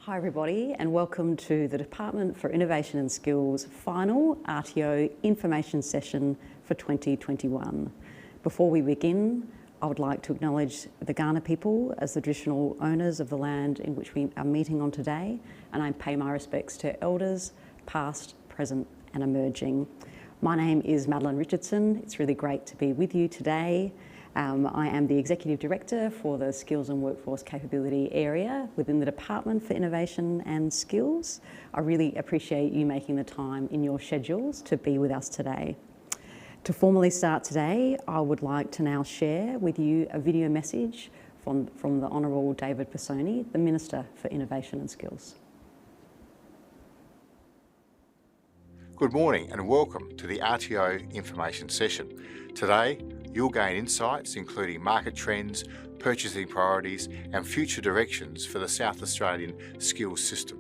Hi everybody, and welcome to the Department for Innovation and Skills final RTO Information Session for 2021. Before we begin, I would like to acknowledge the Kaurna people as the traditional owners of the land in which we are meeting on today, and I pay my respects to elders, past, present and emerging. My name is Madeline Richardson. It's really great to be with you today. I am the Executive Director for the Skills and Workforce Capability area within the Department for Innovation and Skills. I really appreciate you making the time in your schedules to be with us today. To formally start today, I would like to now share with you a video message from the Honourable David Pisoni, the Minister for Innovation and Skills. Good morning and welcome to the RTO Information Session. Today, you'll gain insights including market trends, purchasing priorities and future directions for the South Australian skills system.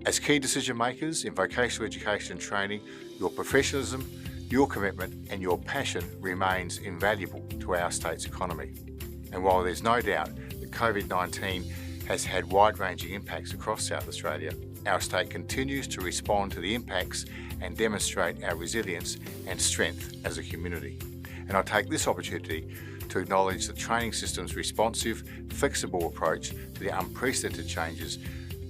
As key decision makers in vocational education and training, your professionalism, your commitment and your passion remains invaluable to our state's economy. And while there's no doubt that COVID-19 has had wide-ranging impacts across South Australia, our state continues to respond to the impacts and demonstrate our resilience and strength as a community. And I take this opportunity to acknowledge the training system's responsive, flexible approach to the unprecedented changes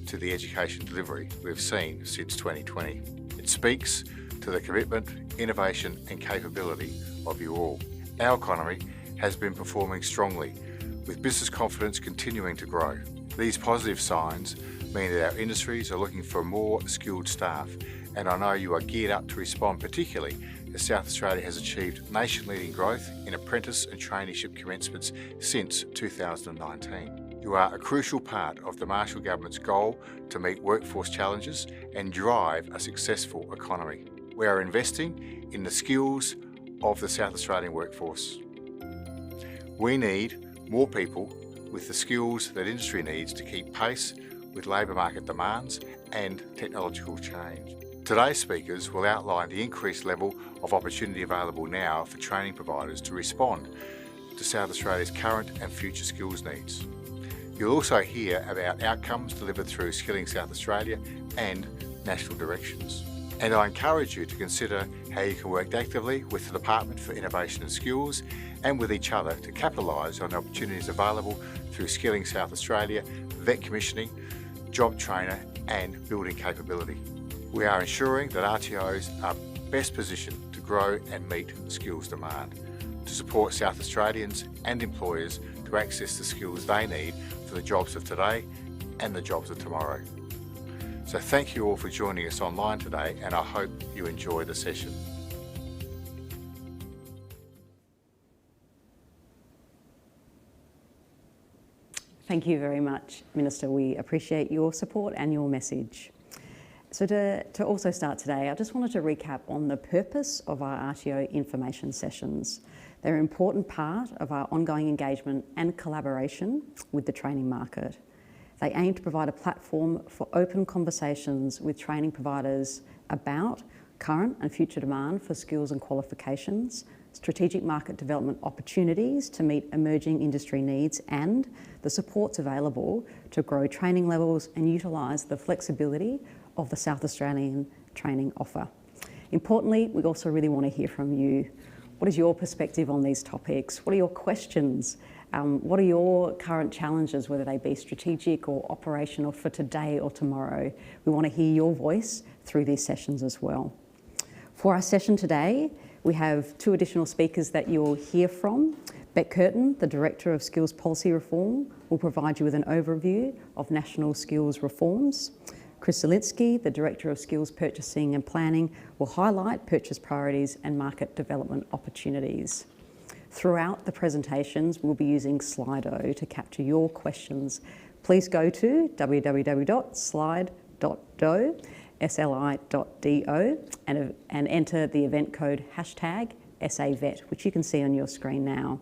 to the education delivery we've seen since 2020. It speaks to the commitment, innovation and capability of you all. Our economy has been performing strongly, with business confidence continuing to grow. These positive signs mean that our industries are looking for more skilled staff, and I know you are geared up to respond, particularly as South Australia has achieved nation-leading growth in apprentice and traineeship commencements since 2019. You are a crucial part of the Marshall Government's goal to meet workforce challenges and drive a successful economy. We are investing in the skills of the South Australian workforce. We need more people with the skills that industry needs to keep pace with labour market demands and technological change. Today's speakers will outline the increased level of opportunity available now for training providers to respond to South Australia's current and future skills needs. You'll also hear about outcomes delivered through Skilling South Australia and national directions. And I encourage you to consider how you can work actively with the Department for Innovation and Skills and with each other to capitalise on the opportunities available through Skilling South Australia, vet commissioning, JobTrainer and building capability. We are ensuring that RTOs are best positioned to grow and meet skills demand, to support South Australians and employers to access the skills they need for the jobs of today and the jobs of tomorrow. So thank you all for joining us online today, and I hope you enjoy the session. Thank you very much, Minister. We appreciate your support and your message. So to also start today, I just wanted to recap on the purpose of our RTO information sessions. They're an important part of our ongoing engagement and collaboration with the training market. They aim to provide a platform for open conversations with training providers about current and future demand for skills and qualifications, strategic market development opportunities to meet emerging industry needs, and the supports available to grow training levels and utilise the flexibility of the South Australian training offer. Importantly, we also really want to hear from you. What is your perspective on these topics? What are your questions? What are your current challenges, whether they be strategic or operational for today or tomorrow? We want to hear your voice through these sessions as well. For our session today, We have two additional speakers that you'll hear from. Beck Curtin, the Director of Skills Policy Reform, will provide you with an overview of national skills reforms. Chris Zielinski, the Director of Skills Purchasing and Planning, will highlight purchase priorities and market development opportunities. Throughout the presentations, we'll be using Slido to capture your questions. Please go to www.slide.do, sli.do, and enter the event code #SAVET, which you can see on your screen now.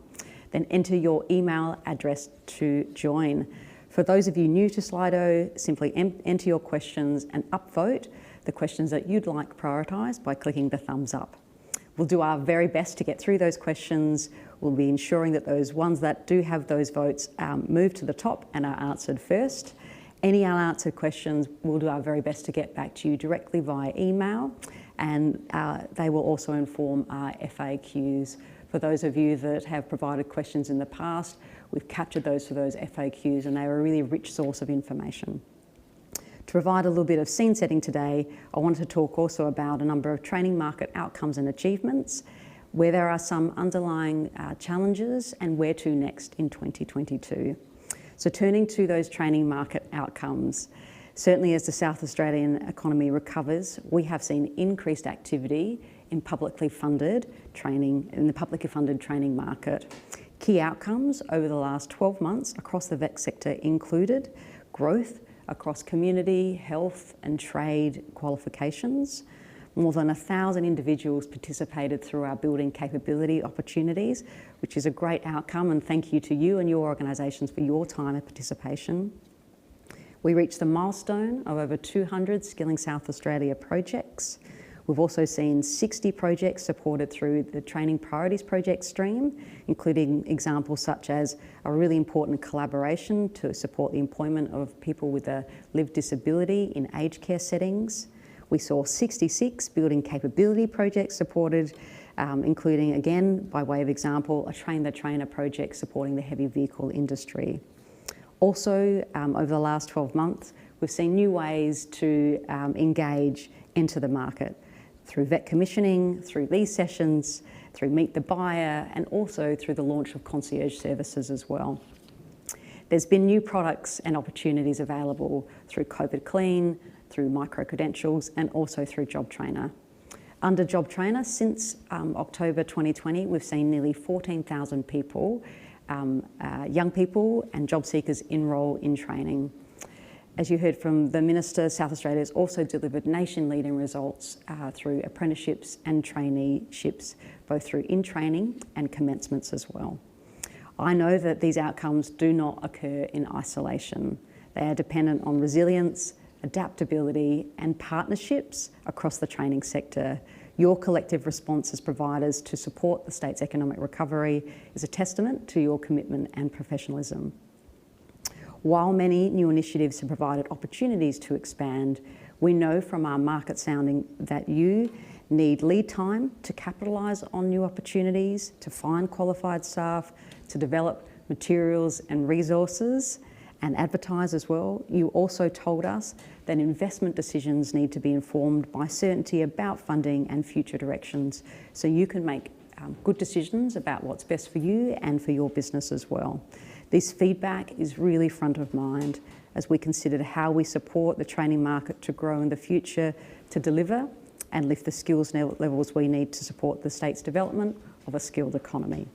Then enter your email address to join. For those of you new to Slido, simply enter your questions and upvote the questions that you'd like prioritised by clicking the thumbs up. We'll do our very best to get through those questions. We'll be ensuring that those ones that do have those votes move to the top and are answered first. Any unanswered questions, we'll do our very best to get back to you directly via email, and they will also inform our FAQs. For those of you that have provided questions in the past, we've captured those for those FAQs, and they are a really rich source of information. To provide a little bit of scene setting today, I wanted to talk also about a number of training market outcomes and achievements, where there are some underlying challenges and where to next in 2022. So turning to those training market outcomes, certainly as the South Australian economy recovers, we have seen increased activity in the publicly funded training market. Key outcomes over the last 12 months across the VEC sector included growth across community, health and trade qualifications. More than 1,000 individuals participated through our building capability opportunities, which is a great outcome, and thank you to you and your organisations for your time and participation. We reached the milestone of over 200 Skilling South Australia projects. We've also seen 60 projects supported through the Training Priorities project stream, including examples such as a really important collaboration to support the employment of people with a lived disability in aged care settings. We saw 66 building capability projects supported, including, again, by way of example, a Train the Trainer project supporting the heavy vehicle industry. Also, over the last 12 months, we've seen new ways to enter the market through vet commissioning, through these sessions, through Meet the Buyer, and also through the launch of concierge services as well. There's been new products and opportunities available through COVID Clean, through micro-credentials, and also through JobTrainer. Under JobTrainer, since October 2020, we've seen nearly 14,000 people, young people and job seekers enrol in training. As you heard from the Minister, South Australia has also delivered nation-leading results through apprenticeships and traineeships, both through in-training and commencements as well. I know that these outcomes do not occur in isolation. They are dependent on resilience, adaptability and partnerships across the training sector. Your collective response as providers to support the state's economic recovery is a testament to your commitment and professionalism. While many new initiatives have provided opportunities to expand, we know from our market sounding that you need lead time to capitalise on new opportunities, to find qualified staff, to develop materials and resources, and advertise as well. You also told us that investment decisions need to be informed by certainty about funding and future directions, so you can make good decisions about what's best for you and for your business as well. This feedback is really front of mind as we consider how we support the training market to grow in the future, to deliver and lift the skills levels we need to support the state's development of a skilled economy.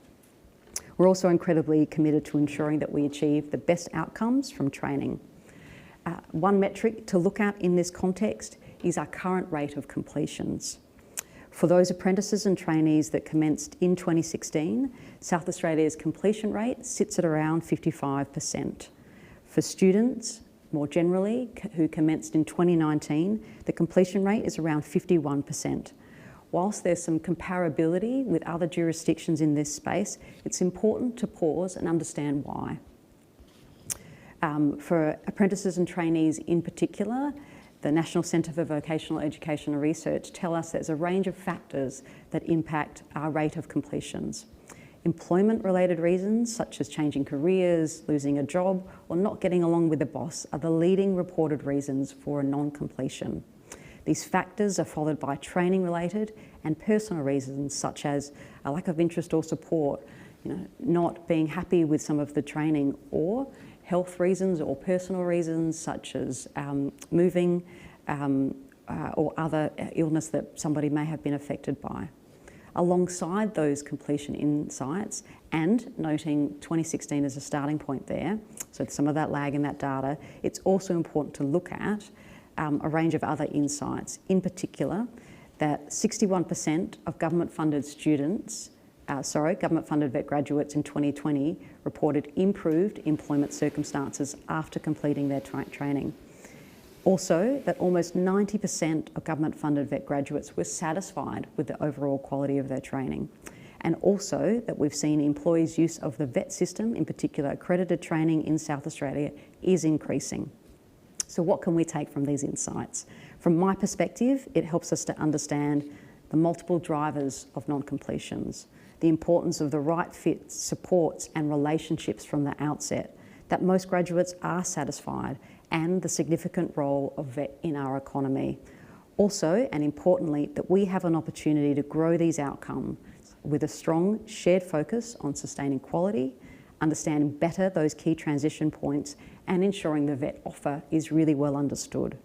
We're also incredibly committed to ensuring that we achieve the best outcomes from training. One metric to look at in this context is our current rate of completions. For those apprentices and trainees that commenced in 2016, South Australia's completion rate sits at around 55%. For students, more generally, who commenced in 2019, the completion rate is around 51%. Whilst there's some comparability with other jurisdictions in this space, it's important to pause and understand why. For apprentices and trainees in particular, the National Centre for Vocational Education and Research tell us there's a range of factors that impact our rate of completions. Employment-related reasons such as changing careers, losing a job, or not getting along with the boss are the leading reported reasons for a non-completion. These factors are followed by training-related and personal reasons, such as a lack of interest or support, not being happy with some of the training, or health reasons or personal reasons, such as moving or other illness that somebody may have been affected by. Alongside those completion insights, and noting 2016 as a starting point there, so some of that lag in that data, it's also important to look at a range of other insights. In particular, that 61% of government-funded government-funded vet graduates in 2020 reported improved employment circumstances after completing their training. Also, that almost 90% of government-funded vet graduates were satisfied with the overall quality of their training. And also that we've seen employees' use of the vet system, in particular accredited training in South Australia, is increasing. So what can we take from these insights? From my perspective, it helps us to understand the multiple drivers of non-completions, the importance of the right fit, supports and relationships from the outset, that most graduates are satisfied, and the significant role of vet in our economy. Also, and importantly, that we have an opportunity to grow these outcomes with a strong shared focus on sustaining quality, understanding better those key transition points, and ensuring the vet offer is really well understood.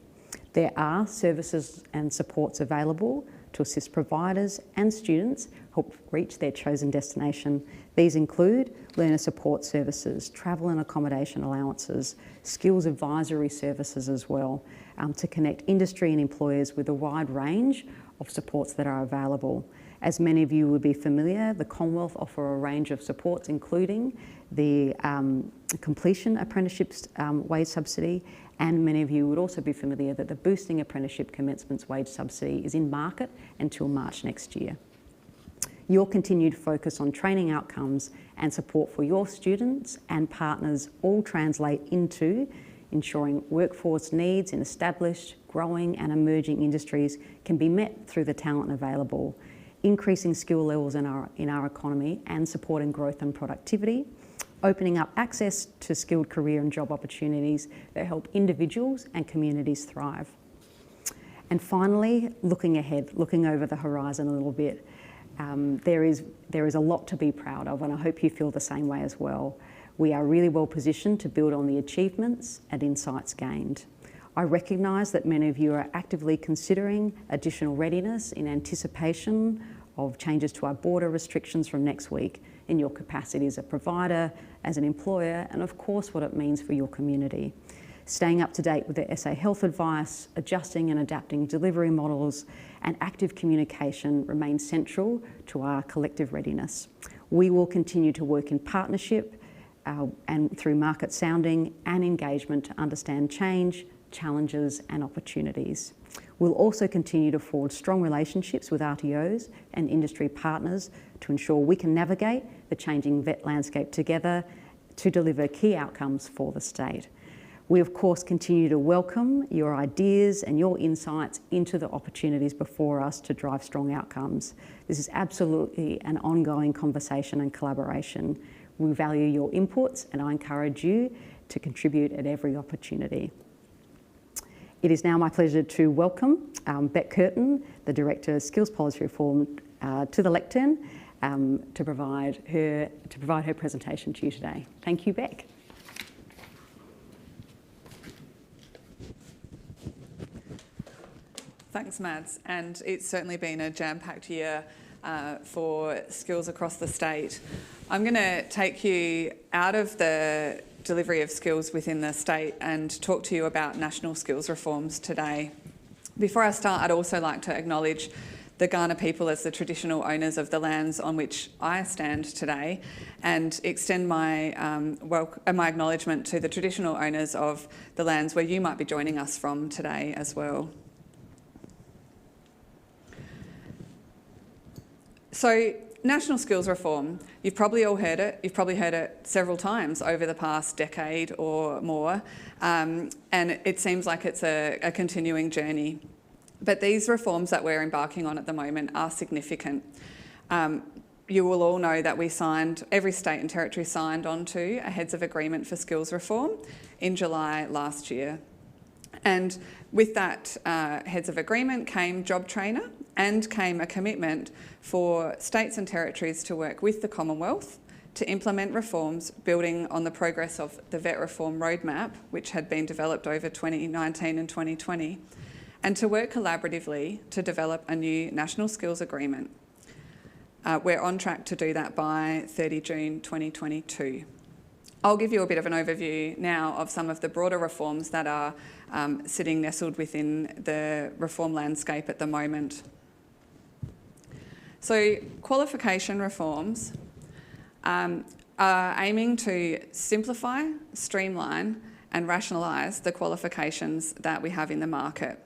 There are services and supports available to assist providers and students help reach their chosen destination. These include learner support services, travel and accommodation allowances, skills advisory services as well, to connect industry and employers with a wide range of supports that are available. As many of you would be familiar, the Commonwealth offer a range of supports, including the completion apprenticeships wage subsidy, and many of you would also be familiar that the boosting apprenticeship commencements wage subsidy is in market until March next year. Your continued focus on training outcomes and support for your students and partners all translate into ensuring workforce needs in established, growing and emerging industries can be met through the talent available, increasing skill levels in our economy and supporting growth and productivity, opening up access to skilled career and job opportunities that help individuals and communities thrive. And finally, looking ahead, looking over the horizon a little bit, there is a lot to be proud of, and I hope you feel the same way as well. We are really well positioned to build on the achievements and insights gained. I recognise that many of you are actively considering additional readiness in anticipation of changes to our border restrictions from next week in your capacity as a provider, as an employer, and of course what it means for your community. Staying up to date with the SA health advice, adjusting and adapting delivery models, and active communication remain central to our collective readiness. We will continue to work in partnership and through market sounding and engagement to understand change, challenges and opportunities. We'll also continue to forge strong relationships with RTOs and industry partners to ensure we can navigate the changing vet landscape together to deliver key outcomes for the state. We of course continue to welcome your ideas and your insights into the opportunities before us to drive strong outcomes. This is absolutely an ongoing conversation and collaboration. We value your inputs and I encourage you to contribute at every opportunity. It is now my pleasure to welcome Beck Curtin, the Director of Skills Policy Reform, to the lectern to provide her presentation to you today. Thank you, Beck. Thanks, Mads, and it's certainly been a jam-packed year for skills across the state. I'm going to take you out of the delivery of skills within the state and talk to you about national skills reforms today. Before I start, I'd also like to acknowledge the Kaurna people as the traditional owners of the lands on which I stand today, and extend my acknowledgement to the traditional owners of the lands where you might be joining us from today as well. So, national skills reform, you've probably all heard it. You've probably heard it several times over the past decade or more, and it seems like it's a continuing journey. But these reforms that we're embarking on at the moment are significant. You will all know that every state and territory signed onto a Heads of Agreement for Skills Reform in July last year. And with that heads of agreement came JobTrainer and came a commitment for states and territories to work with the Commonwealth to implement reforms building on the progress of the Vet Reform Roadmap, which had been developed over 2019 and 2020, and to work collaboratively to develop a new National Skills Agreement. We're on track to do that by 30 June 2022. I'll give you a bit of an overview now of some of the broader reforms that are sitting nestled within the reform landscape at the moment. So qualification reforms are aiming to simplify, streamline and rationalise the qualifications that we have in the market.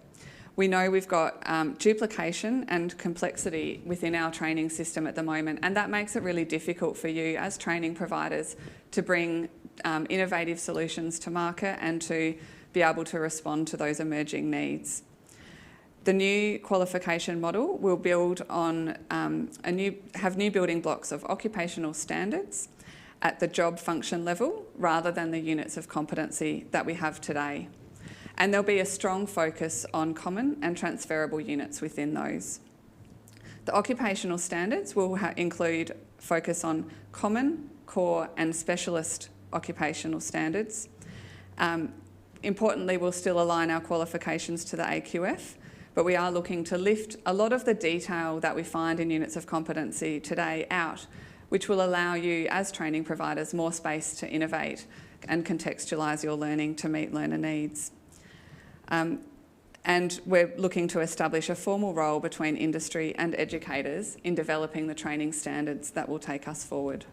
We know we've got duplication and complexity within our training system at the moment, and that makes it really difficult for you as training providers to bring innovative solutions to market and to be able to respond to those emerging needs. The new qualification model will build on have new building blocks of occupational standards at the job function level rather than the units of competency that we have today. And there'll be a strong focus on common and transferable units within those. The occupational standards will include focus on common, core and specialist occupational standards. Importantly, we'll still align our qualifications to the AQF, but we are looking to lift a lot of the detail that we find in units of competency today out, which will allow you as training providers more space to innovate and contextualise your learning to meet learner needs. And we're looking to establish a formal role between industry and educators in developing the training standards that will take us forward.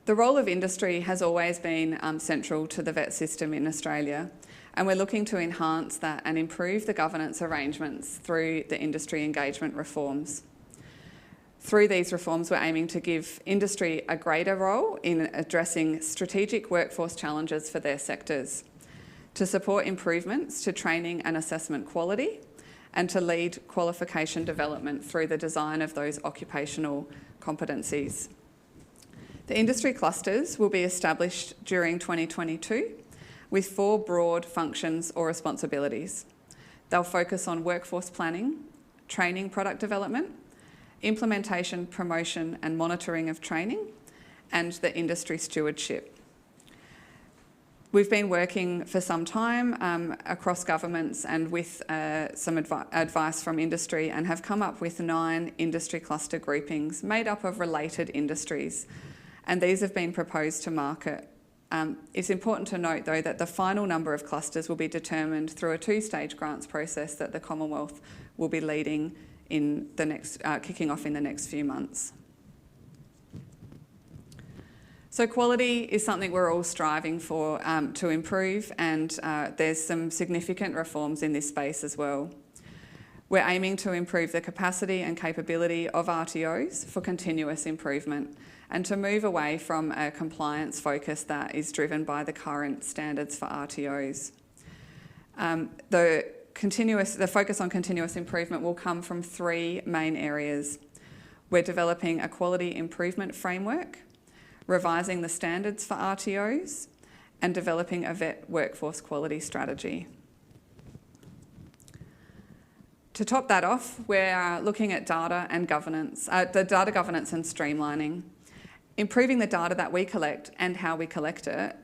The role of industry has always been central to the vet system in Australia, and we're looking to enhance that and improve the governance arrangements through the industry engagement reforms. Through these reforms, we're aiming to give industry a greater role in addressing strategic workforce challenges for their sectors, to support improvements to training and assessment quality, and to lead qualification development through the design of those occupational competencies. The industry clusters will be established during 2022 with 4 broad functions or responsibilities. They'll focus on workforce planning, training product development, implementation, promotion and monitoring of training, and the industry stewardship. We've been working for some time across governments and with some advice from industry, and have come up with 9 industry cluster groupings made up of related industries, and these have been proposed to market. It's important to note though that the final number of clusters will be determined through a 2-stage grants process that the Commonwealth will be leading in the next, kicking off in the next few months. So quality is something we're all striving for to improve, and there's some significant reforms in this space as well. We're aiming to improve the capacity and capability of RTOs for continuous improvement, and to move away from a compliance focus that is driven by the current standards for RTOs. The focus on continuous improvement will come from 3 main areas. We're developing a quality improvement framework, revising the standards for RTOs, and developing a vet workforce quality strategy. To top that off, we're looking at data and governance, the data governance and streamlining. Improving the data that we collect and how we collect it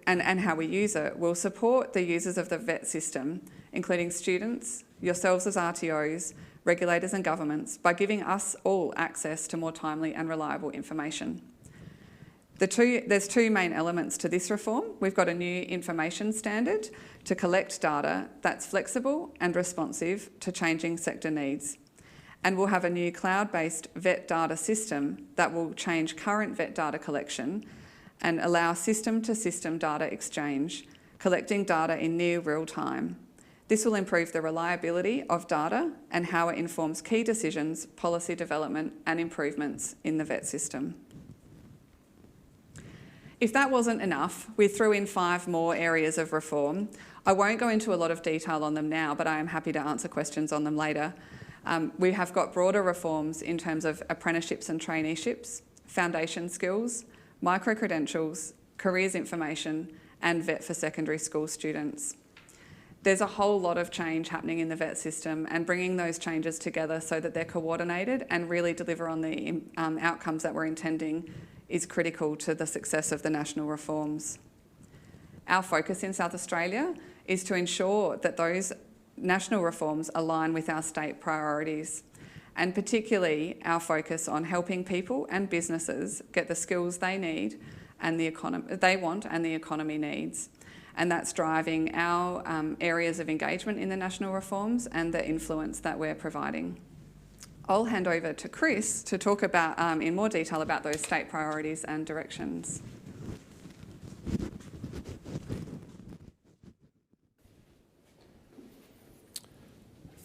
and how we use it will support the users of the vet system, including students, yourselves as RTOs, regulators and governments, by giving us all access to more timely and reliable information. There's 2 main elements to this reform. We've got a new information standard to collect data that's flexible and responsive to changing sector needs. And we'll have a new cloud-based vet data system that will change current vet data collection and allow system-to-system data exchange, collecting data in near real time. This will improve the reliability of data and how it informs key decisions, policy development and improvements in the vet system. If that wasn't enough, we threw in 5 more areas of reform. I won't go into a lot of detail on them now, but I am happy to answer questions on them later. We have got broader reforms in terms of apprenticeships and traineeships, foundation skills, micro-credentials, careers information, and vet for secondary school students. There's a whole lot of change happening in the vet system, and bringing those changes together so that they're coordinated and really deliver on the outcomes that we're intending is critical to the success of the national reforms. Our focus in South Australia is to ensure that those national reforms align with our state priorities, and particularly our focus on helping people and businesses get the skills they need and they want and the economy needs. And that's driving our areas of engagement in the national reforms and the influence that we're providing. I'll hand over to Chris to talk about in more detail about those state priorities and directions.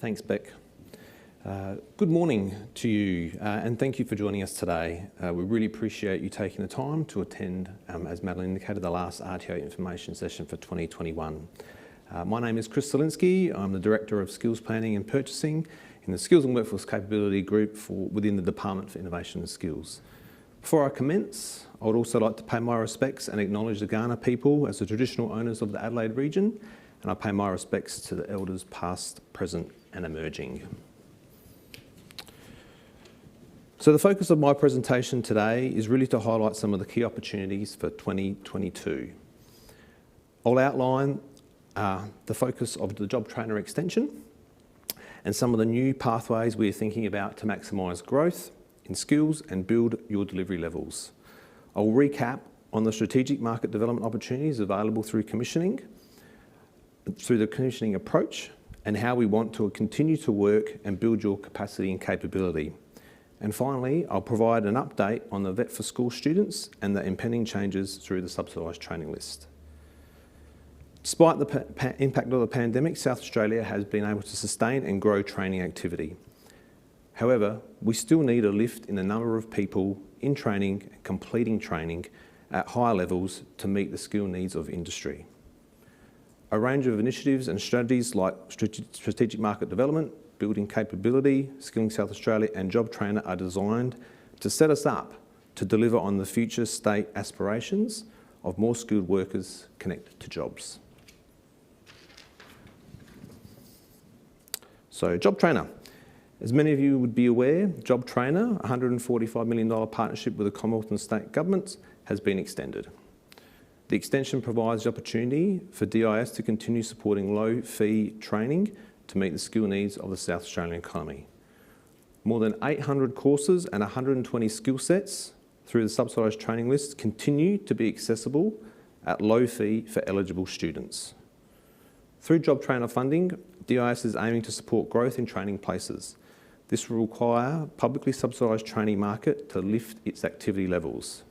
Thanks, Beck. Good morning to you, and thank you for joining us today. We really appreciate you taking the time to attend, as Madeline indicated, the last RTO Information Session for 2021. My name is Chris Zielinski. I'm the Director of Skills Planning and Purchasing in the Skills and Workforce Capability Group within the Department for Innovation and Skills. Before I commence, I would also like to pay my respects and acknowledge the Kaurna people as the traditional owners of the Adelaide region, and I pay my respects to the elders past, present and emerging. So the focus of my presentation today is really to highlight some of the key opportunities for 2022. I'll outline the focus of the JobTrainer extension and some of the new pathways we're thinking about to maximise growth in skills and build your delivery levels. I'll recap on the strategic market development opportunities available through the commissioning approach, and how we want to continue to work and build your capacity and capability. And finally, I'll provide an update on the Vet for School students and the impending changes through the subsidised training list. Despite the impact of the pandemic, South Australia has been able to sustain and grow training activity. However, we still need a lift in the number of people in training and completing training at higher levels to meet the skill needs of industry. A range of initiatives and strategies like strategic market development, building capability, Skilling South Australia and JobTrainer are designed to set us up to deliver on the future state aspirations of more skilled workers connected to jobs. So JobTrainer. As many of you would be aware, JobTrainer, a $145 million partnership with the Commonwealth and state governments, has been extended. The extension provides the opportunity for DIS to continue supporting low-fee training to meet the skill needs of the South Australian economy. More than 800 courses and 120 skill sets through the subsidised training list continue to be accessible at low fee for eligible students. Through JobTrainer funding, DIS is aiming to support growth in training places. This will require publicly subsidised training market to lift its activity levels.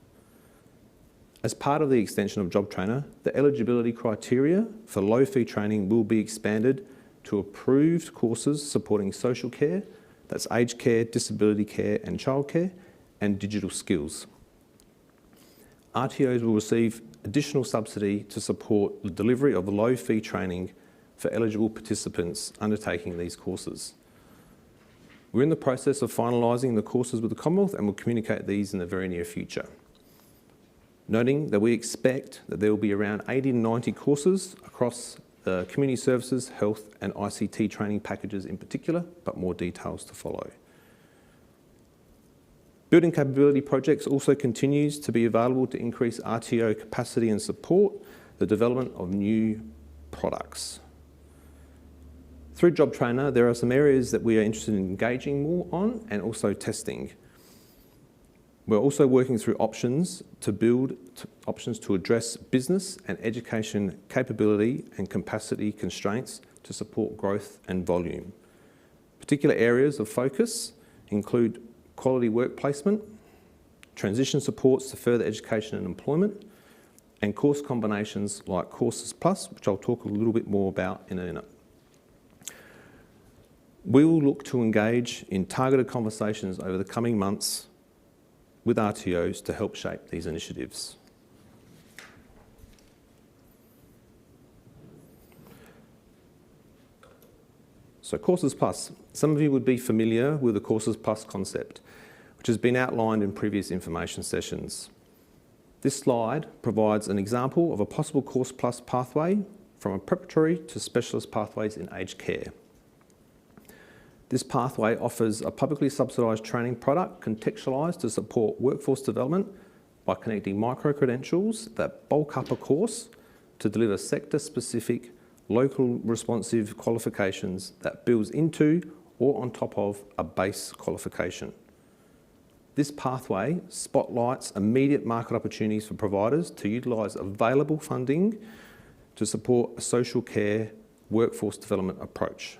As part of the extension of JobTrainer, the eligibility criteria for low-fee training will be expanded to approved courses supporting social care, that's aged care, disability care and childcare, and digital skills. RTOs will receive additional subsidy to support the delivery of low-fee training for eligible participants undertaking these courses. We're in the process of finalising the courses with the Commonwealth and will communicate these in the very near future. Noting that we expect that there will be around 80 to 90 courses across the community services, health and ICT training packages in particular, but more details to follow. Building capability projects also continues to be available to increase RTO capacity and support the development of new products. Through JobTrainer, there are some areas that we are interested in engaging more on and also testing. We're also working through options to address business and education capability and capacity constraints to support growth and volume. Particular areas of focus include quality work placement, transition supports to further education and employment, and course combinations like Courses Plus, which I'll talk a little bit more about in a minute. We will look to engage in targeted conversations over the coming months with RTOs to help shape these initiatives. So Courses Plus. Some of you would be familiar with the Courses Plus concept, which has been outlined in previous information sessions. This slide provides an example of a possible Course Plus pathway from a preparatory to specialist pathways in aged care. This pathway offers a publicly subsidised training product contextualised to support workforce development by connecting micro-credentials that bulk up a course to deliver sector-specific, local responsive qualifications that builds into or on top of a base qualification. This pathway spotlights immediate market opportunities for providers to utilise available funding to support a social care workforce development approach.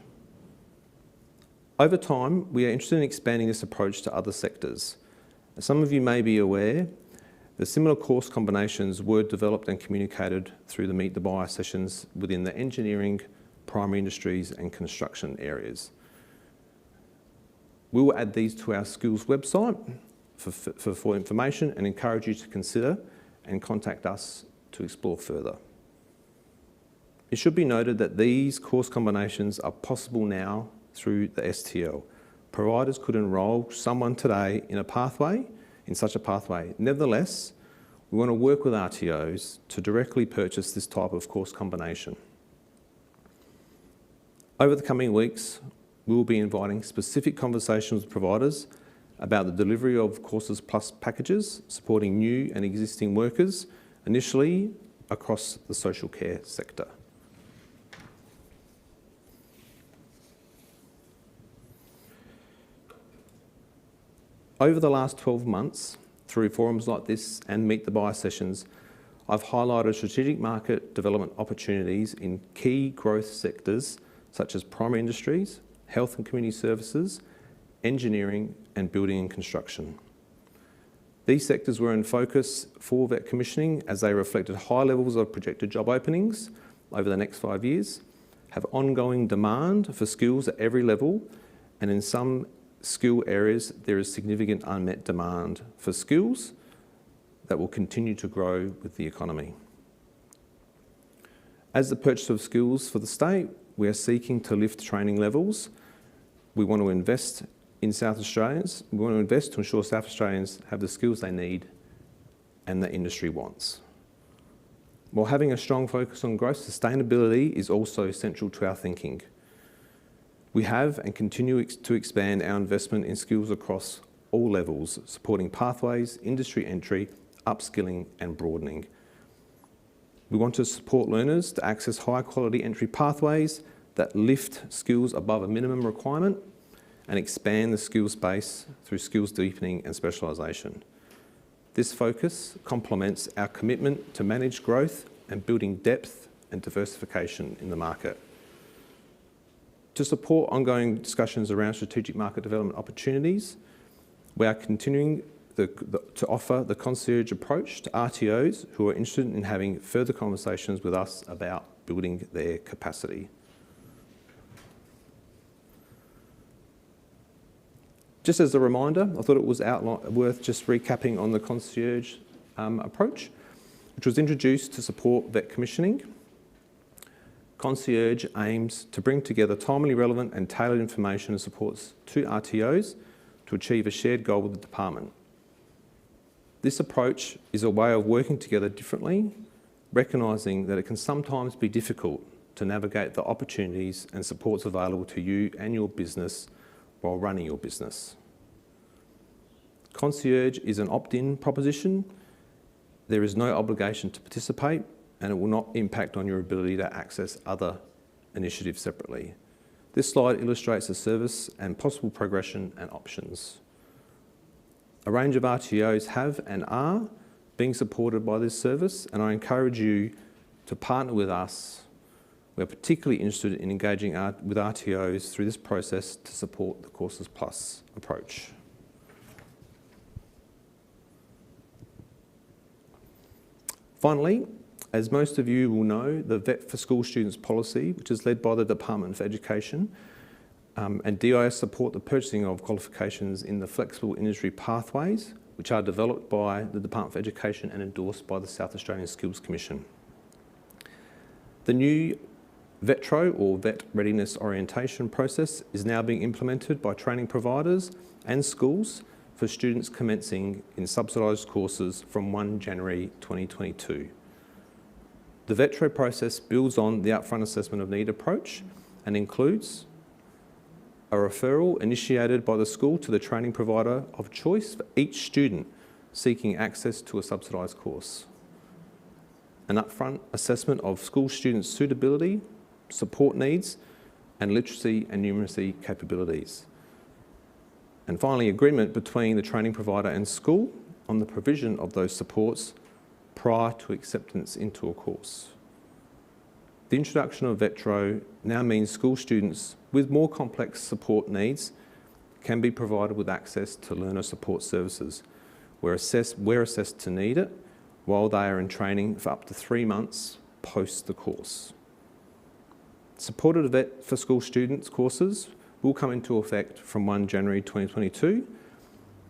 Over time, we are interested in expanding this approach to other sectors. As some of you may be aware, the similar course combinations were developed and communicated through the Meet the Buyer sessions within the engineering, primary industries and construction areas. We will add these to our skills website for information and encourage you to consider and contact us to explore further. It should be noted that these course combinations are possible now through the STL. Providers could enrol someone today in such a pathway. Nevertheless, we want to work with RTOs to directly purchase this type of course combination. Over the coming weeks, we will be inviting specific conversations with providers about the delivery of Courses Plus packages supporting new and existing workers, initially across the social care sector. Over the last 12 months, through forums like this and Meet the Buyer sessions, I've highlighted strategic market development opportunities in key growth sectors such as primary industries, health and community services, engineering and building and construction. These sectors were in focus for vet commissioning as they reflected high levels of projected job openings over the next 5 years, have ongoing demand for skills at every level, and in some skill areas there is significant unmet demand for skills that will continue to grow with the economy. As the purchase of skills for the state, we are seeking to lift training levels. We want to invest in South Australians. We want to invest to ensure South Australians have the skills they need and the industry wants. While having a strong focus on growth, sustainability is also central to our thinking. We have and continue to expand our investment in skills across all levels, supporting pathways, industry entry, upskilling and broadening. We want to support learners to access high quality entry pathways that lift skills above a minimum requirement and expand the skills base through skills deepening and specialisation. This focus complements our commitment to manage growth and building depth and diversification in the market. To support ongoing discussions around strategic market development opportunities, we are continuing to offer the concierge approach to RTOs who are interested in having further conversations with us about building their capacity. Just as a reminder, I thought it was worth just recapping on the concierge approach, which was introduced to support vet commissioning. Concierge aims to bring together timely, relevant and tailored information and supports to RTOs to achieve a shared goal with the department. This approach is a way of working together differently, recognising that it can sometimes be difficult to navigate the opportunities and supports available to you and your business while running your business. Concierge is an opt-in proposition. There is no obligation to participate and it will not impact on your ability to access other initiatives separately. This slide illustrates the service and possible progression and options. A range of RTOs have and are being supported by this service, and I encourage you to partner with us. We're particularly interested in engaging with RTOs through this process to support the Courses Plus approach. Finally, as most of you will know, the Vet for School Students policy, which is led by the Department for Education, and DIS support the purchasing of qualifications in the flexible industry pathways, which are developed by the Department for Education and endorsed by the South Australian Skills Commission. The new VETRO, or Vet Readiness Orientation process, is now being implemented by training providers and schools for students commencing in subsidised courses from 1 January 2022. The VETRO process builds on the upfront assessment of need approach and includes a referral initiated by the school to the training provider of choice for each student seeking access to a subsidised course, an upfront assessment of school students' suitability, support needs, and literacy and numeracy capabilities. And finally, agreement between the training provider and school on the provision of those supports prior to acceptance into a course. The introduction of VETRO now means school students with more complex support needs can be provided with access to learner support services where assessed to need it while they are in training for up to 3 months post the course. Supported VET for school students courses will come into effect from 1 January 2022.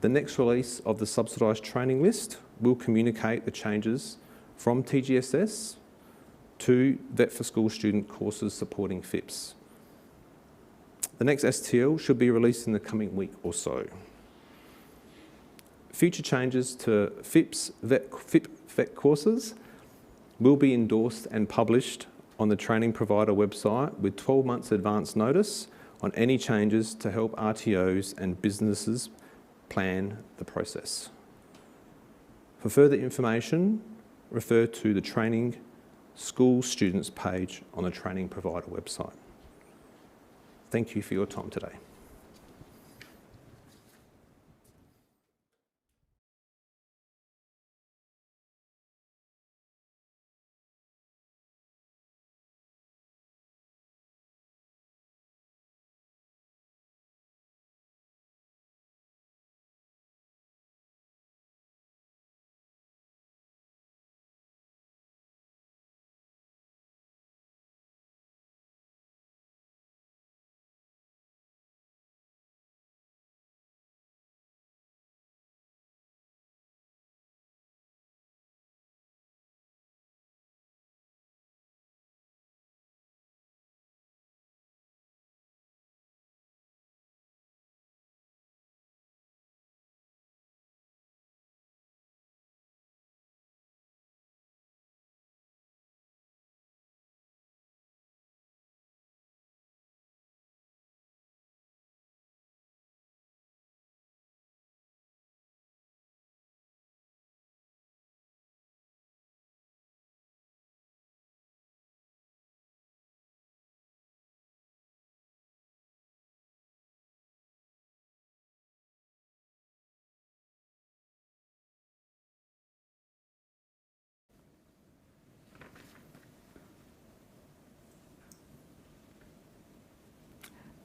The next release of the subsidised training list will communicate the changes from TGSS to VET for school student courses supporting FIPS. The next STL should be released in the coming week or so. Future changes to FIPS VET courses will be endorsed and published on the training provider website with 12 months advance notice on any changes to help RTOs and businesses plan the process. For further information, refer to the Training School Students page on the training provider website. Thank you for your time today.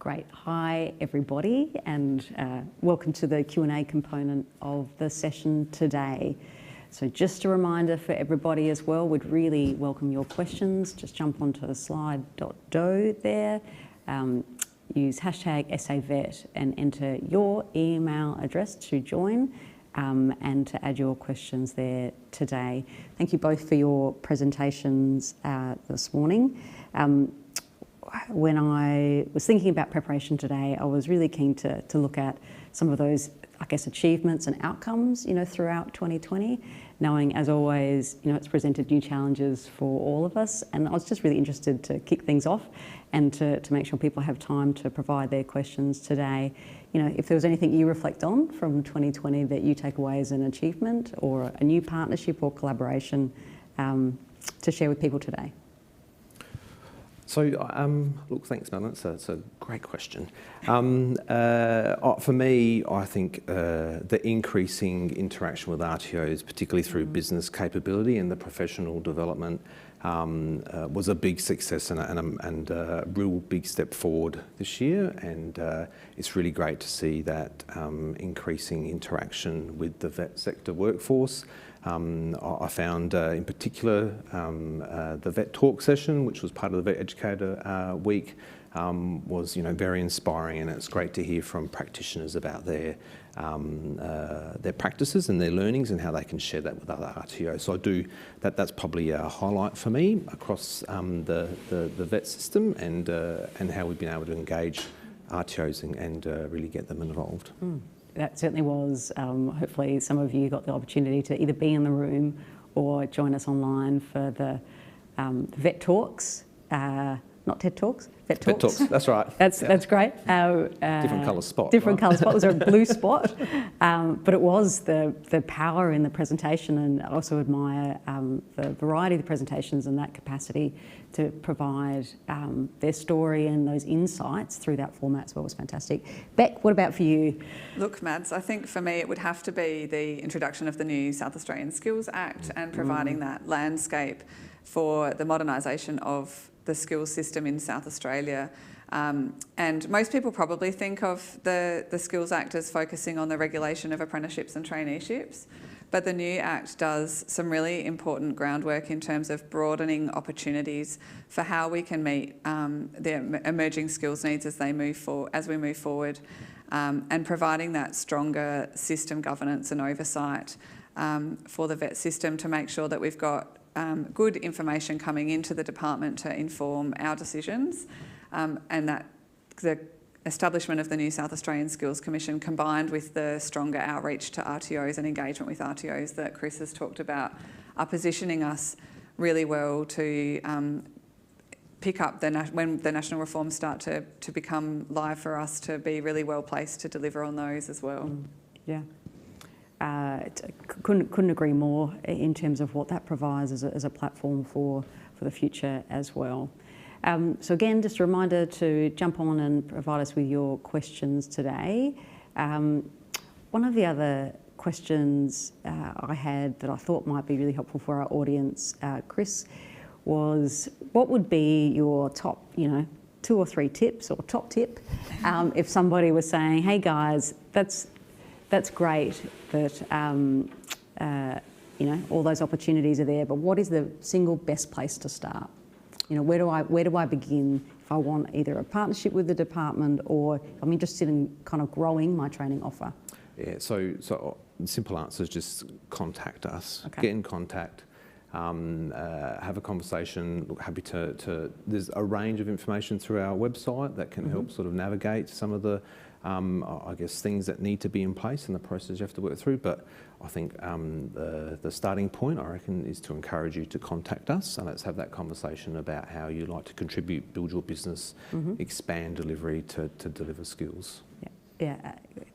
Great. Hi, everybody, and welcome to the Q&A component of the session today. So just a reminder for everybody as well, we'd really welcome your questions. Just jump onto slide.do there, use hashtag SAVET and enter your email address to join and to add your questions there today. Thank you both for your presentations this morning. When I was thinking about preparation today, I was really keen to look at some of those, I guess, achievements and outcomes, throughout 2020, knowing, as always, it's presented new challenges for all of us. And I was just really interested to kick things off and to make sure people have time to provide their questions today. If there was anything you reflect on from 2020 that you take away as an achievement or a new partnership or collaboration to share with people today. So, look, thanks, Madeline. It's a great question. For me, I think the increasing interaction with RTOs, particularly through business capability and the professional development, was a big success and a real big step forward this year. And it's really great to see that increasing interaction with the vet sector workforce. I found in particular the Vet Talk session, which was part of the Vet Educator Week, was very inspiring, and it's great to hear from practitioners about their practices and their learnings and how they can share that with other RTOs. So that's probably a highlight for me across the vet system and how we've been able to engage RTOs and really get them involved. that certainly was. Hopefully some of you got the opportunity to either be in the room or join us online for the Vet Talks, not TED Talks, Vet Talks. Vet Talks, that's right. That's great. Different colour spot. Different right? colour spot. Was there a blue spot? But it was the power in the presentation, and I also admire the variety of the presentations and that capacity to provide their story and those insights through that format as well was fantastic. Beck, what about for you? Look, Mads, I think for me it would have to be the introduction of the new South Australian Skills Act and providing that landscape for the modernisation of the skills system in South Australia. And most people probably think of the Skills Act as focusing on the regulation of apprenticeships and traineeships, but the new Act does some really important groundwork in terms of broadening opportunities for how we can meet the emerging skills needs as we move forward, and providing that stronger system governance and oversight for the vet system to make sure that we've got good information coming into the department to inform our decisions, and that the establishment of the new South Australian Skills Commission combined with the stronger outreach to RTOs and engagement with RTOs that Chris has talked about are positioning us really well to pick up when the national reforms start to become live for us, to be really well placed to deliver on those as well. Yeah. Couldn't agree more in terms of what that provides as a platform for the future as well. So again, just a reminder to jump on and provide us with your questions today. One of the other questions I had that I thought might be really helpful for our audience, Chris, was what would be your top, 2 or 3 tips or top tip if somebody was saying, hey guys, that's great that all those opportunities are there, but what is the single best place to start? Where do I begin if I want either a partnership with the department or if I'm interested in kind of growing my training offer? Yeah, so the simple answer is just contact us. Okay. Get in contact, have a conversation. Look, happy to. There's a range of information through our website that can help sort of navigate some of the things that need to be in place and the process you have to work through. But I think the starting point, I reckon, is to encourage you to contact us and let's have that conversation about how you like to contribute, build your business, expand delivery to deliver skills. Yeah,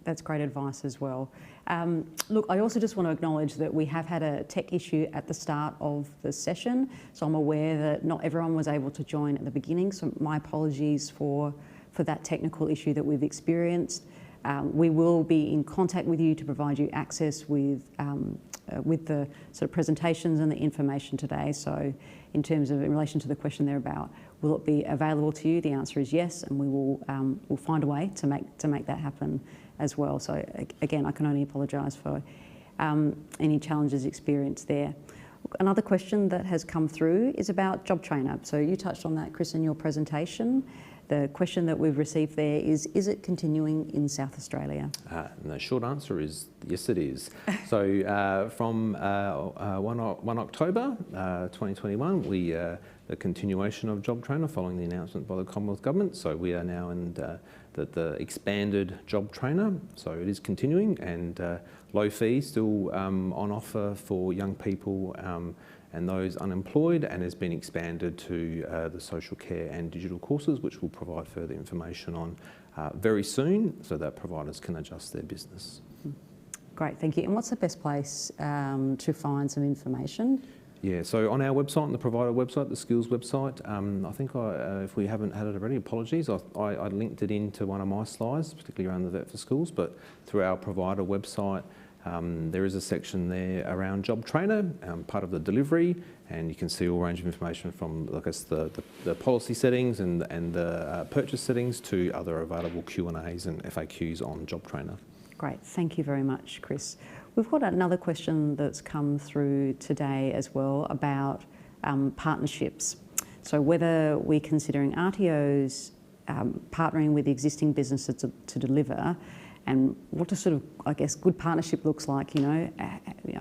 that's great advice as well. Look, I also just want to acknowledge that we have had a tech issue at the start of the session, so I'm aware that not everyone was able to join at the beginning, so my apologies for that technical issue that we've experienced. We will be in contact with you to provide you access with the sort of presentations and the information today. So in terms of in relation to the question there about will it be available to you, the answer is yes, and we will we'll find a way to make that happen as well. So again, I can only apologise for any challenges experienced there. Another question that has come through is about JobTrainer. So you touched on that, Chris, in your presentation. The question that we've received there is it continuing in South Australia? And the short answer is yes, it is. So from 1 October 2021, the continuation of JobTrainer following the announcement by the Commonwealth Government. So we are now in the expanded JobTrainer. So it is continuing and low fee still on offer for young people and those unemployed, and has been expanded to the social care and digital courses, which we'll provide further information on very soon so that providers can adjust their business. Great, thank you. And what's the best place to find some information? Yeah, so on our website, on the provider website, the skills website, I think if we haven't had it already, apologies, I linked it into one of my slides, particularly around the Vet for Schools, but through our provider website, there is a section there around JobTrainer, part of the delivery, and you can see a whole range of information from, I guess, the policy settings and the purchase settings to other available Q&As and FAQs on JobTrainer. Great, thank you very much, Chris. We've got another question that's come through today as well about partnerships. So whether we're considering RTOs partnering with existing businesses to deliver, and what a sort of, I guess, good partnership looks like, I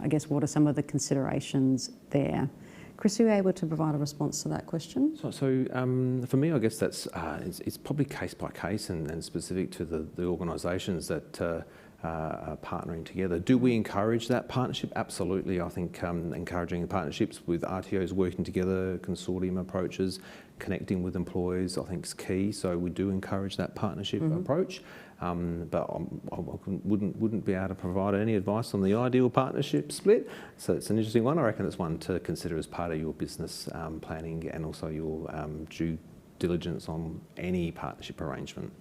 guess what are some of the considerations there? Chris, are you able to provide a response to that question? So for me, I guess that's it's probably case by case and specific to the organisations that partnering together. Do we encourage that partnership? Absolutely. I think encouraging the partnerships with RTOs working together, consortium approaches, connecting with employers, I think is key. So we do encourage that partnership approach. But I wouldn't be able to provide any advice on the ideal partnership split. So it's an interesting one. I reckon it's one to consider as part of your business planning and also your due diligence on any partnership arrangement.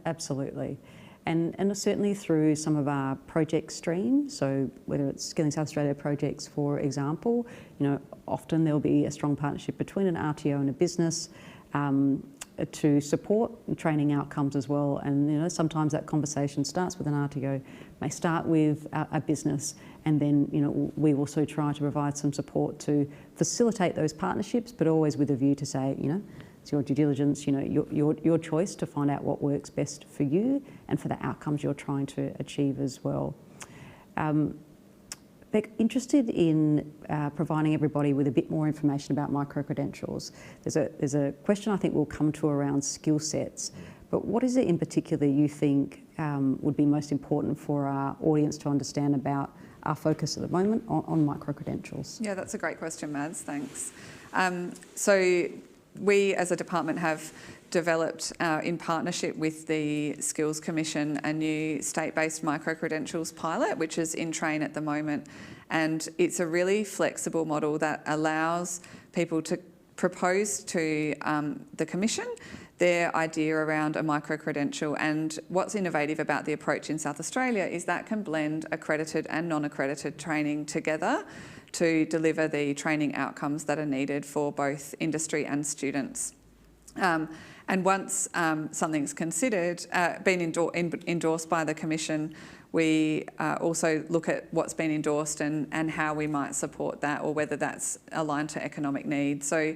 Absolutely. And certainly through some of our project streams, so whether it's Skilling South Australia projects, for example, often there'll be a strong partnership between an RTO and a business to support training outcomes as well. And sometimes that conversation starts with an RTO, may start with a business, and then we also try to provide some support to facilitate those partnerships, but always with a view to say, it's your due diligence, your choice to find out what works best for you and for the outcomes you're trying to achieve as well. Beck, interested in providing everybody with a bit more information about micro-credentials. There's a question I think we'll come to around skill sets, but what is it in particular you think would be most important for our audience to understand about our focus at the moment on micro-credentials? Yeah, that's a great question, Mads, thanks. So we as a department have developed in partnership with the Skills Commission a new state-based micro-credentials pilot, which is in train at the moment. And it's a really flexible model that allows people to propose to the Commission their idea around a micro-credential. And what's innovative about the approach in South Australia is that can blend accredited and non-accredited training together to deliver the training outcomes that are needed for both industry and students. And once something's considered, been endorsed by the Commission, we also look at what's been endorsed and how we might support that, or whether that's aligned to economic needs. So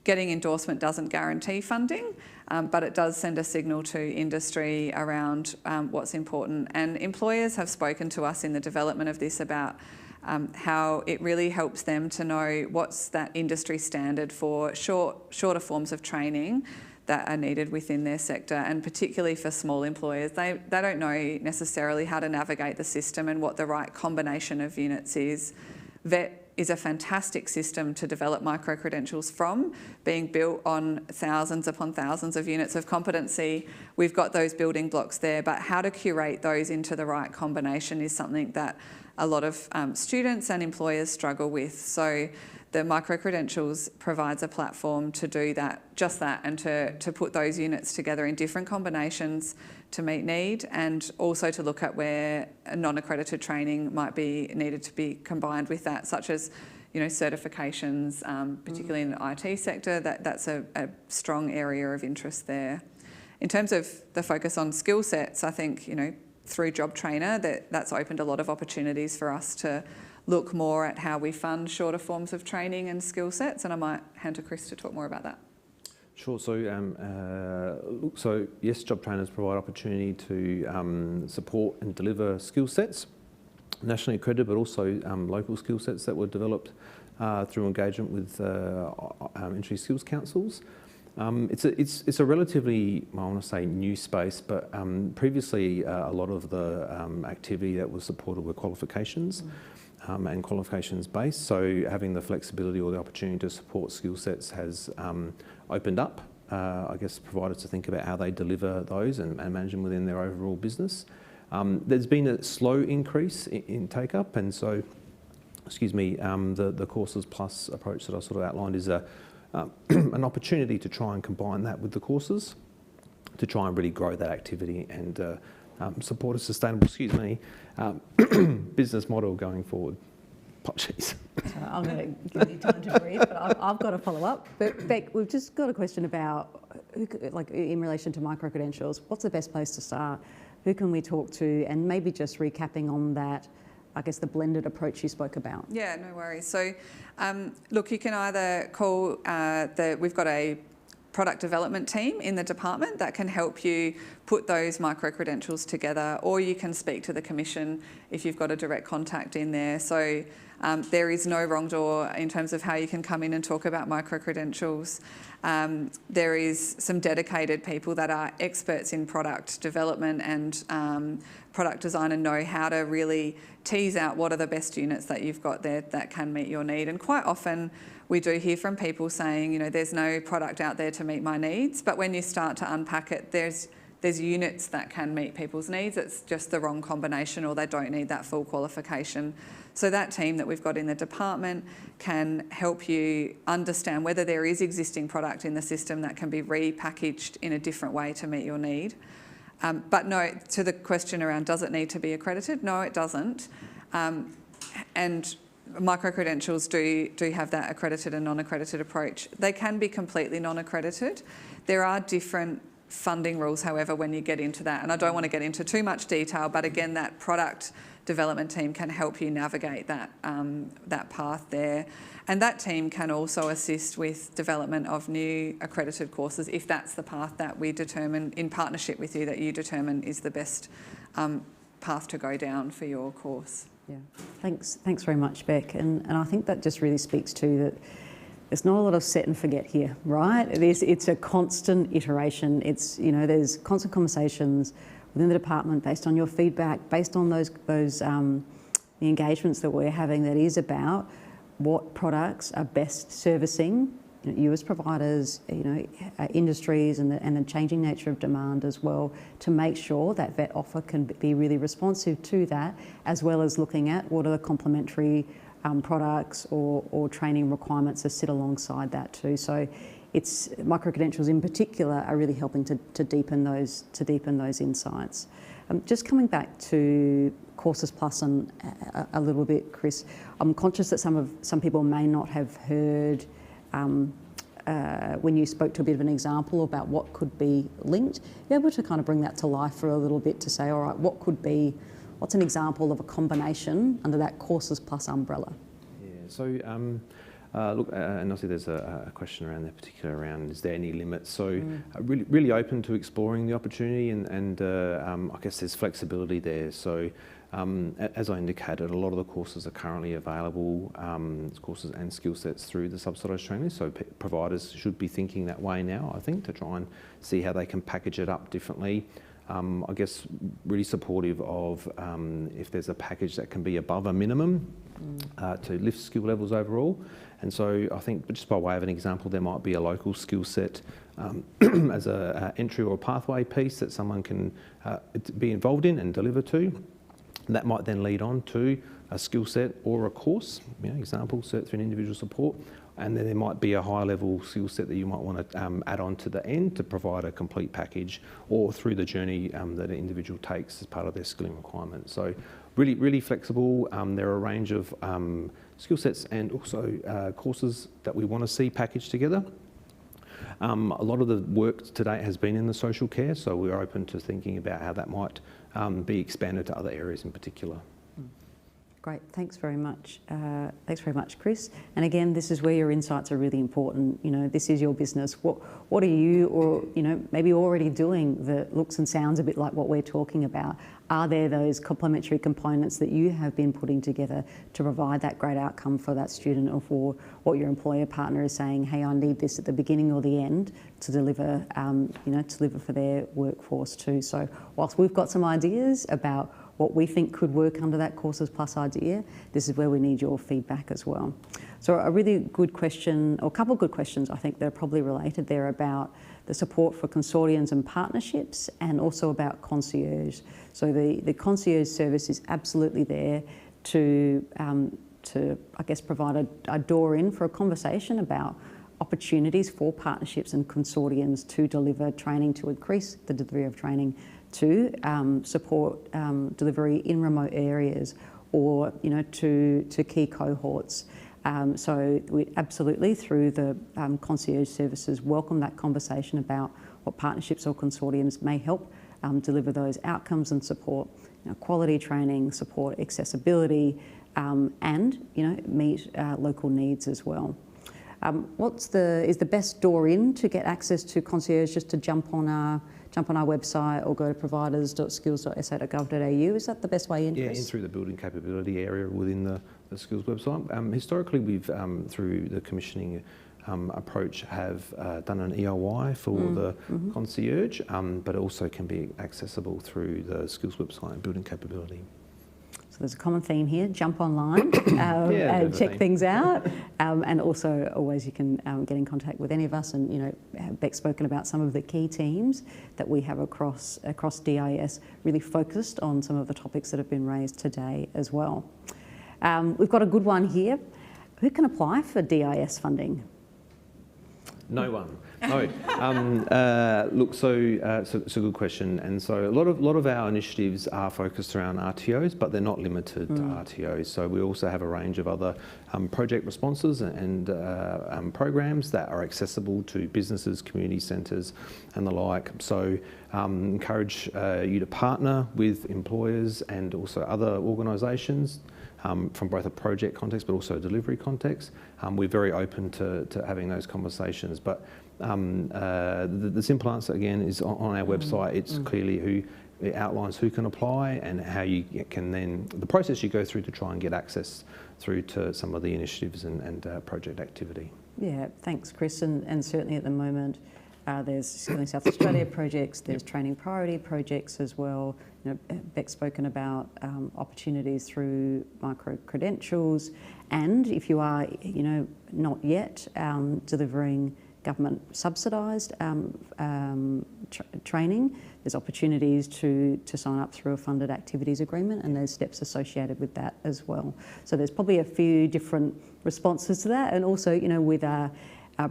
getting endorsement doesn't guarantee funding, but it does send a signal to industry around what's important. And employers have spoken to us in the development of this about how it really helps them to know what's that industry standard for shorter forms of training that are needed within their sector, and particularly for small employers. They don't know necessarily how to navigate the system and what the right combination of units is. VET is a fantastic system to develop micro-credentials from, being built on thousands upon thousands of units of competency. We've got those building blocks there, but how to curate those into the right combination is something that a lot of students and employers struggle with. So the micro-credentials provides a platform to do that, just that, and to put those units together in different combinations to meet need, and also to look at where non-accredited training might be needed to be combined with that, such as certifications, particularly in the IT sector. That's a strong area of interest there. In terms of the focus on skill sets, I think through JobTrainer that's opened a lot of opportunities for us to look more at how we fund shorter forms of training and skill sets, and I might hand to Chris to talk more about that. Sure. So, yes, JobTrainers provide opportunity to support and deliver skill sets, nationally accredited, but also local skill sets that were developed through engagement with industry skills councils. It's a relatively, I want to say, new space, but previously a lot of the activity that was supported were qualifications. And qualifications based, so having the flexibility or the opportunity to support skill sets has opened up, I guess, providers to think about how they deliver those and manage them within their overall business. There's been a slow increase in take-up, and so, the Courses Plus approach that I sort of outlined is an opportunity to try and combine that with the courses to try and really grow that activity and support a sustainable, business model going forward. Apologies. I'm going to give you time to breathe, but I've got to follow up. But Beck, we've just got a question about, in relation to micro-credentials, what's the best place to start? Who can we talk to? And maybe just recapping on that, I guess, the blended approach you spoke about. Yeah, no worries. So, look, you can either call, we've got a product development team in the department that can help you put those micro-credentials together, or you can speak to the Commission if you've got a direct contact in there. So There is no wrong door in terms of how you can come in and talk about micro-credentials. There is some dedicated people that are experts in product development and product design and know how to really tease out what are the best units that you've got there that can meet your need. And quite often we do hear from people saying, you know, there's no product out there to meet my needs, but when you start to unpack it, there's units that can meet people's needs. It's just the wrong combination, or they don't need that full qualification. So that team that we've got in the department can help you understand whether there is existing product in the system that can be repackaged in a different way to meet your need. But no, to the question around does it need to be accredited? No, it doesn't. And micro-credentials do have that accredited and non-accredited approach. They can be completely non-accredited. There are different funding rules, however, when you get into that. And I don't want to get into too much detail, but again, that product development team can help you navigate that, that path there. And that team can also assist with development of new accredited courses if that's the path that we determine in partnership with you, that you determine is the best path to go down for your course. Yeah, thanks very much, Beck. And I think that just really speaks to that there's not a lot of set and forget here, right? It's a constant iteration. It's, you know, there's constant conversations within the department based on your feedback, based on those the engagements that we're having, that is about what products are best servicing you as providers, industries and the changing nature of demand as well, to make sure that vet offer can be really responsive to that, as well as looking at what are the complementary products or training requirements that sit alongside that too. So it's micro-credentials in particular are really helping to deepen those insights. Just coming back to Courses Plus and a little bit, Chris, I'm conscious that some people may not have heard when you spoke to a bit of an example about what could be linked. You're able to kind of bring that to life for a little bit to say, all right, what's an example of a combination under that Courses Plus umbrella? Yeah, so look, and obviously there's a question around that particular around, is there any limits? So really open to exploring the opportunity, and I guess there's flexibility there. So as I indicated, a lot of the courses are currently available, courses and skill sets through the subsidised training. So providers should be thinking that way now, I think, to try and see how they can package it up differently. I guess really supportive of if there's a package that can be above a minimum to lift skill levels overall. And so I think, just by way of an example, there might be a local skill set as an entry or a pathway piece that someone can be involved in and deliver to. And that might then lead on to a skill set or a course, example, cert for an individual support. And then there might be a higher level skill set that you might want to add on to the end to provide a complete package, or through the journey that an individual takes as part of their skilling requirements. So really flexible. There are a range of skill sets and also courses that we want to see packaged together. A lot of the work to date has been in the social care, so we're open to thinking about how that might be expanded to other areas in particular. Great, thanks very much. Thanks very much, Chris. And again, this is where your insights are really important. This is your business. What are you, or maybe already doing that looks and sounds a bit like what we're talking about? Are there those complementary components that you have been putting together to provide that great outcome for that student, or for what your employer partner is saying, hey, I need this at the beginning or the end to deliver, to deliver for their workforce too. So whilst we've got some ideas about what we think could work under that Courses Plus idea, this is where we need your feedback as well. So a really good question, or a couple of good questions I think that are probably related there, about the support for consortiums and partnerships, and also about concierge. So the concierge service is absolutely there to I guess provide a door in for a conversation about opportunities for partnerships and consortiums to deliver training, to increase the delivery of training, to support delivery in remote areas, or to key cohorts. So we absolutely, through the concierge services, welcome that conversation about what partnerships or consortiums may help deliver those outcomes and support quality training, support accessibility, and meet local needs as well. Is the best door in to get access to concierge just to jump on our website or go to providers.skills.sa.gov.au? Is that the best way in? Yeah, in through the building capability area within skills website. Historically, we've, through the commissioning approach, have done an EOI for the concierge, but it also can be accessible through the skills website and building capability. So there's a common theme here: jump online and check things out, and also always you can get in contact with any of us. And Beck's spoken about some of the key teams that we have across DIS, really focused on some of the topics that have been raised today as well. We've got a good one here. Who can apply for DIS funding? No one. No. Look, so it's a good question, and so a lot of our initiatives are focused around RTOs, but they're not limited to RTOs. So we also have a range of other project responses and programs that are accessible to businesses, community centres, and the like. So encourage you to partner with employers and also other organisations. From both a project context but also a delivery context. We're very open to having those conversations, but the simple answer again is on our website. It's clearly it outlines who can apply and how you can then, the process you go through to try and get access through to some of the initiatives and project activity. Yeah, thanks Chris, and certainly at the moment there's Skilling South Australia projects, there's training priority projects as well. Beck's spoken about opportunities through micro-credentials, and if you are, not yet delivering government subsidised training, there's opportunities to sign up through a funded activities agreement, and there's steps associated with that as well. So there's probably a few different responses to that, and also, with our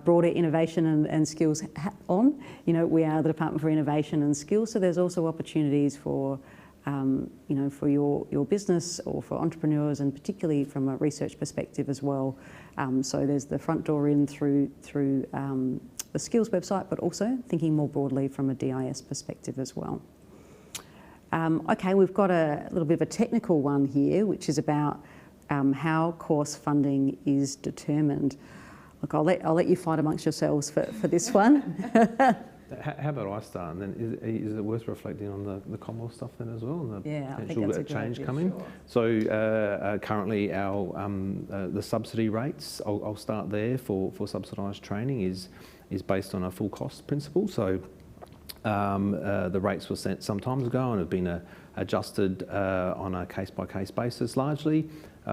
broader innovation and skills hat on, we are the Department for Innovation and Skills, so there's also opportunities for, for your business or for entrepreneurs, and particularly from a research perspective as well. So there's the front door in through the skills website, but also thinking more broadly from a DIS perspective as well. Okay, we've got a little bit of a technical one here, which is about how course funding is determined. Look, I'll let you fight amongst yourselves for this one. How about I start, and then is it worth reflecting on the Commonwealth stuff then as well, and the potential change coming? Sure. So currently our the subsidy rates, I'll start there for subsidised training is based on a full cost principle. So the rates were set some time ago and have been adjusted on a case-by-case basis largely.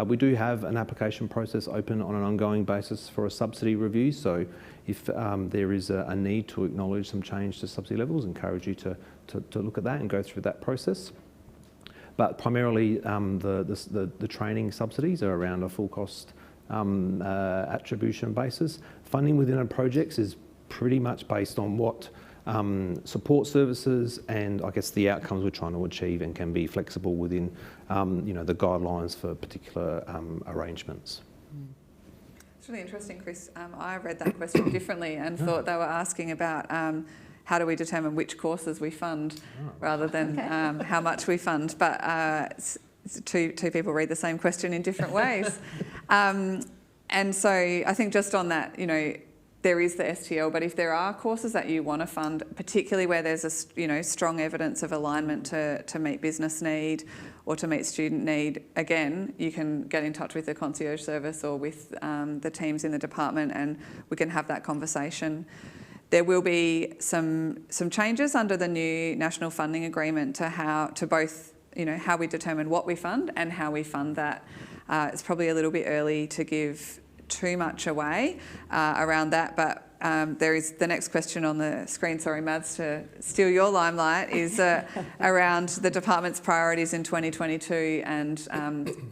We do have an application process open on an ongoing basis for a subsidy review, so if there is a need to acknowledge some change to subsidy levels, encourage you to look at that and go through that process. But primarily the training subsidies are around a full cost attribution basis. Funding within our projects is pretty much based on what support services and I guess the outcomes we're trying to achieve, and can be flexible within the guidelines for particular arrangements. It's really interesting, Chris. I read that question differently and thought they were asking about how do we determine which courses we fund rather than how much we fund. But two people read the same question in different ways. And so I think just on that, there is the STL, but if there are courses that you want to fund, particularly where there's a strong evidence of alignment to meet business need or to meet student need, again, you can get in touch with the concierge service or with the teams in the department, and we can have that conversation. There will be some changes under the new national funding agreement to both how we determine what we fund and how we fund that. It's probably a little bit early to give too much away around that, but there is the next question on the screen, sorry Mads to steal your limelight, is around the department's priorities in 2022, and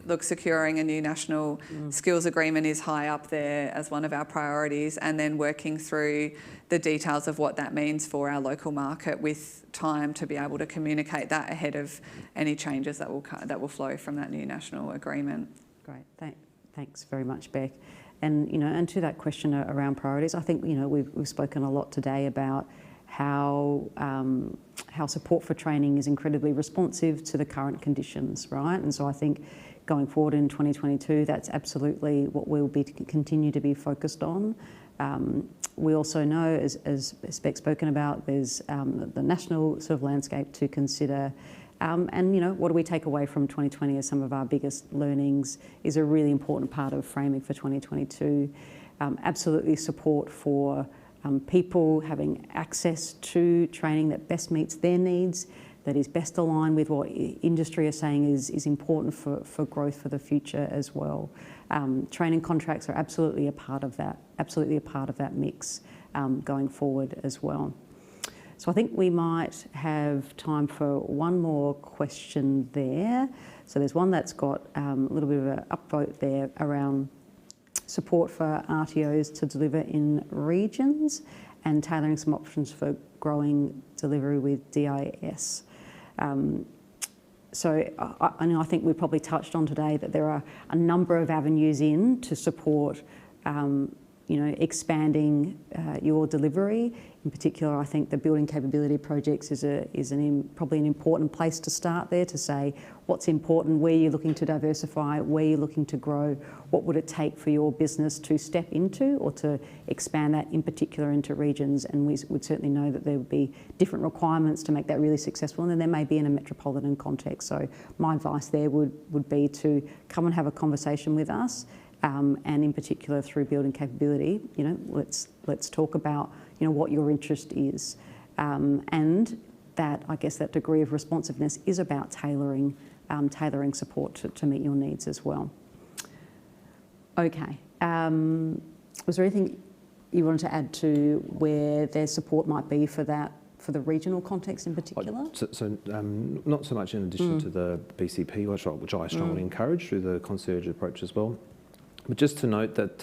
look, securing a new national skills agreement is high up there as one of our priorities, and then working through the details of what that means for our local market with time to be able to communicate that ahead of any changes that will flow from that new national agreement. Great, thanks very much, Beck. And to that question around priorities, I think we've spoken a lot today about how support for training is incredibly responsive to the current conditions, right? And so I think going forward in 2022, that's absolutely what we'll continue to be focused on. We also know, as Beck's spoken about, there's the national sort of landscape to consider. And, you know, what do we take away from 2020 as some of our biggest learnings is a really important part of framing for 2022. Absolutely support for people having access to training that best meets their needs, that is best aligned with what industry are saying is important for growth for the future as well. Training contracts are absolutely a part of that mix going forward as well. So I think we might have time for one more question there. So there's one that's got a little bit of an upvote there around support for RTOs to deliver in regions and tailoring some options for growing delivery with DIS. So I think we probably touched on today that there are a number of avenues in to support expanding your delivery. In particular, I think the building capability projects is probably an important place to start there, to say what's important, where you're looking to diversify, where you're looking to grow, what would it take for your business to step into or to expand that in particular into regions. And we would certainly know that there would be different requirements to make that really successful, and then there may be in a metropolitan context. So my advice there would be to come and have a conversation with us. And in particular through building capability, let's talk about what your interest is, and that I guess that degree of responsiveness is about tailoring support to meet your needs as well. Okay, was there anything you wanted to add to where their support might be for that, for the regional context in particular? So not so much in addition to the BCP, which I strongly encourage through the concierge approach as well. But just to note that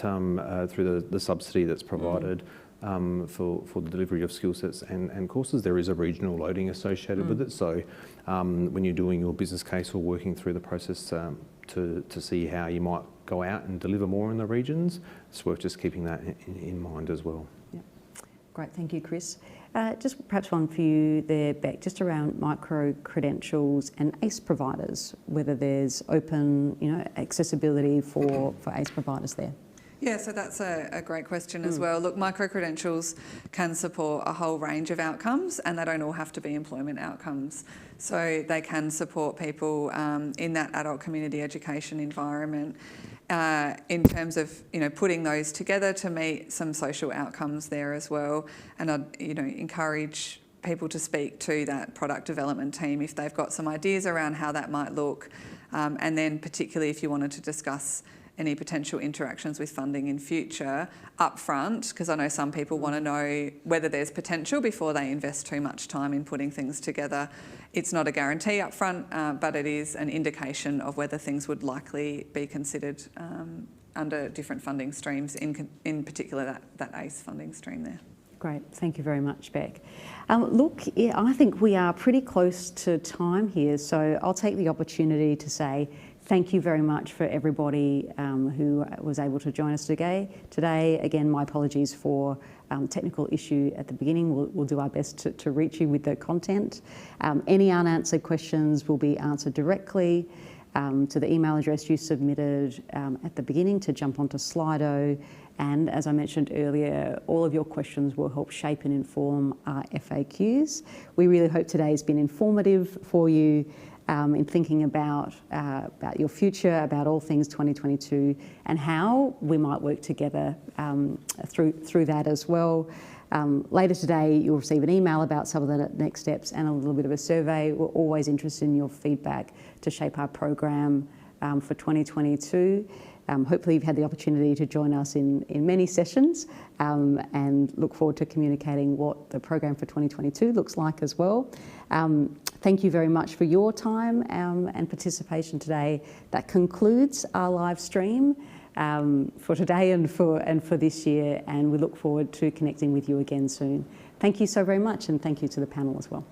through the subsidy that's provided for the delivery of skill sets and courses, there is a regional loading associated with it. So when you're doing your business case or working through the process to see how you might go out and deliver more in the regions, it's worth just keeping that in mind as well. Yeah. Great, thank you, Chris. Just perhaps one for you there, Beck, just around micro-credentials and ACE providers, whether there's open accessibility for ACE providers there. Yeah, so that's a great question as well. Look, micro-credentials can support a whole range of outcomes, and they don't all have to be employment outcomes. So they can support people in that adult community education environment in terms of putting those together to meet some social outcomes there as well. And I'd encourage people to speak to that product development team if they've got some ideas around how that might look, and then particularly if you wanted to discuss any potential interactions with funding in future upfront, because I know some people want to know whether there's potential before they invest too much time in putting things together. It's not a guarantee upfront, but it is an indication of whether things would likely be considered under different funding streams, in particular that ACE funding stream there. Great, thank you very much, Beck. Look, I think we are pretty close to time here, so I'll take the opportunity to say thank you very much for everybody who was able to join us today. Again, my apologies for technical issue at the beginning. We'll do our best to reach you with the content. Any unanswered questions will be answered directly to the email address you submitted at the beginning to jump onto Slido. And as I mentioned earlier, all of your questions will help shape and inform our FAQs. We really hope today has been informative for you in thinking about your future, about all things 2022, and how we might work together through that as well. Later today, you'll receive an email about some of the next steps and a little bit of a survey. We're always interested in your feedback to shape our program for 2022. Hopefully you've had the opportunity to join us in many sessions and look forward to communicating what the program for 2022 looks like as well. Thank you very much for your time and participation today. That concludes our live stream for today and for this year, and we look forward to connecting with you again soon. Thank you so very much, and thank you to the panel as well.